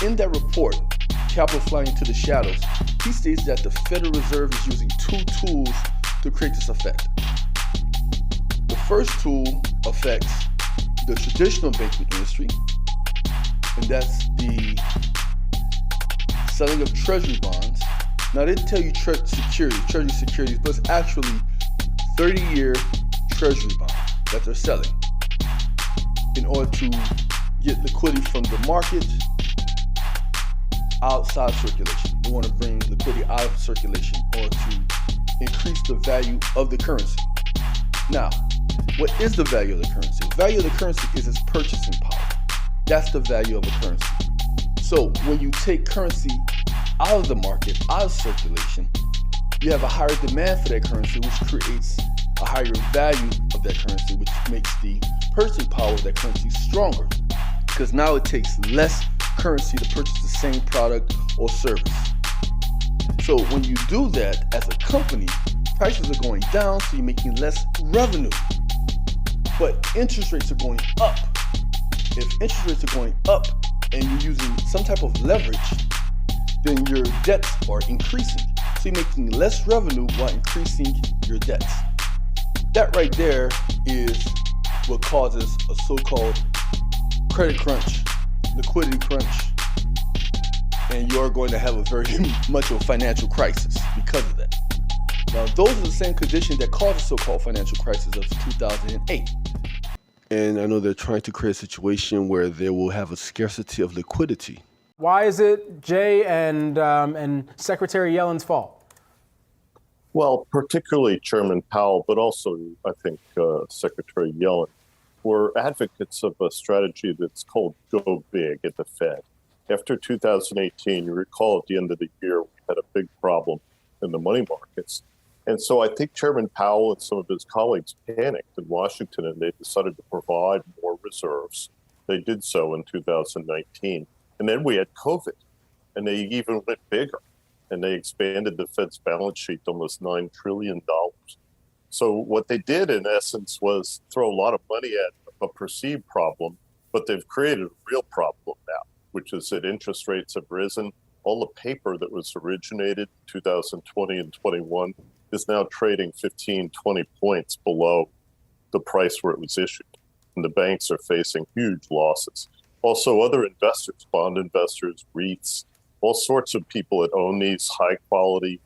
In that report, Capital Flying into the Shadows, he states that the Federal Reserve is using two tools to create this effect. The first tool affects the traditional banking industry, and that's the selling of Treasury bonds. Now, they tell you Treasury securities, but it's actually 30-year Treasury bonds that they're selling in order to get liquidity from the market outside circulation. They want to bring liquidity out of circulation in order to increase the value of the currency. Now, what is the value of the currency? The value of the currency is its purchasing power. That's the value of a currency. So when you take currency out of the market, out of circulation, you have a higher demand for that currency, which creates a higher value of that currency, which makes the purchasing power of that currency stronger, because now it takes less currency to purchase the same product or service. So when you do that as a company, prices are going down, so you're making less revenue. But interest rates are going up. If interest rates are going up and you're using some type of leverage, then your debts are increasing. So you're making less revenue while increasing your debts. That right there is what causes a so-called credit crunch, liquidity crunch, and you're going to have a very much of a financial crisis because of that. Now, those are the same conditions that caused the so-called financial crisis of 2008. And I know they're trying to create a situation where they will have a scarcity of liquidity. Why is it Jay and Secretary Yellen's fault? Well, particularly Chairman Powell, but also I think Secretary Yellen, were advocates of a strategy that's called Go Big at the Fed. After 2018, you recall at the end of the year, we had a big problem in the money markets. And so I think Chairman Powell and some of his colleagues panicked in Washington, and they decided to provide more reserves. They did so in 2019. And then we had COVID, and they even went bigger, and they expanded the Fed's balance sheet to almost $9 trillion. So what they did, in essence, was throw a lot of money at a perceived problem, but they've created a real problem now, which is that interest rates have risen. All the paper that was originated in 2020 and 21 is now trading 15, 20 points below the price where it was issued. And the banks are facing huge losses. Also, other investors, bond investors, REITs, all sorts of people that own these high-quality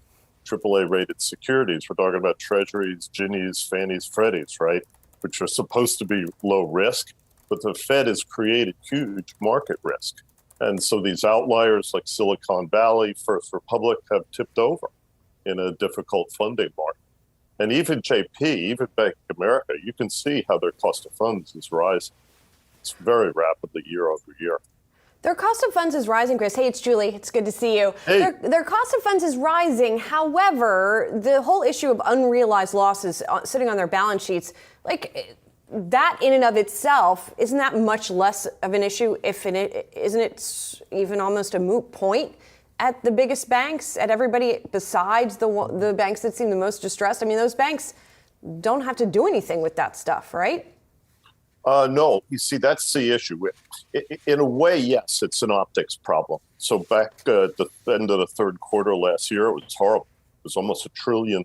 AAA-rated securities. We're talking about Treasuries, Ginnies, Fannies, Freddies, right, which are supposed to be low risk, but the Fed has created huge market risk. And so these outliers like Silicon Valley, First Republic have tipped over in a difficult funding market. And even JP, even Bank of America, you can see how their cost of funds is rising. It's very rapidly year over year. Their cost of funds is rising, Chris. Hey, it's Julie. It's good to see you. Hey. Their cost of funds is rising. However, the whole issue of unrealized losses sitting on their balance sheets, like that in and of itself, isn't that much less of an issue? Isn't it even almost a moot point at the biggest banks, at everybody besides the banks that seem the most distressed? I mean, those banks don't have to do anything with that stuff, right? No, you see, that's the issue. In a way, yes, it's an optics problem. So back at the end of the third quarter last year, it was horrible. It was almost $1 trillion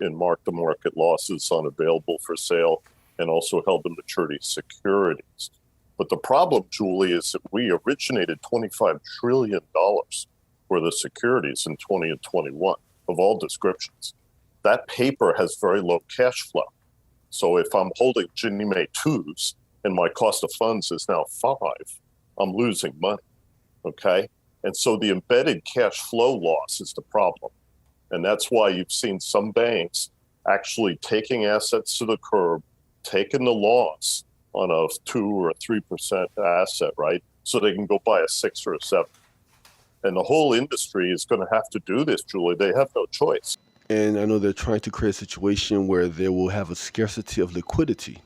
in mark-to-market losses on available for sale and also held-to-maturity securities. But the problem, Julie, is that we originated $25 trillion worth of securities in 20 and 21 of all descriptions. That paper has very low cash flow. So if I'm holding Ginnie Mae 2s and my cost of funds is now 5, I'm losing money, okay? And so the embedded cash flow loss is the problem. And that's why you've seen some banks actually taking assets to the curb, taking the loss on a 2 or 3% asset, right? So they can go buy a 6 or a 7. And the whole industry is going to have to do this, Julie. They have no choice. And I know they're trying to create a situation where they will have a scarcity of liquidity.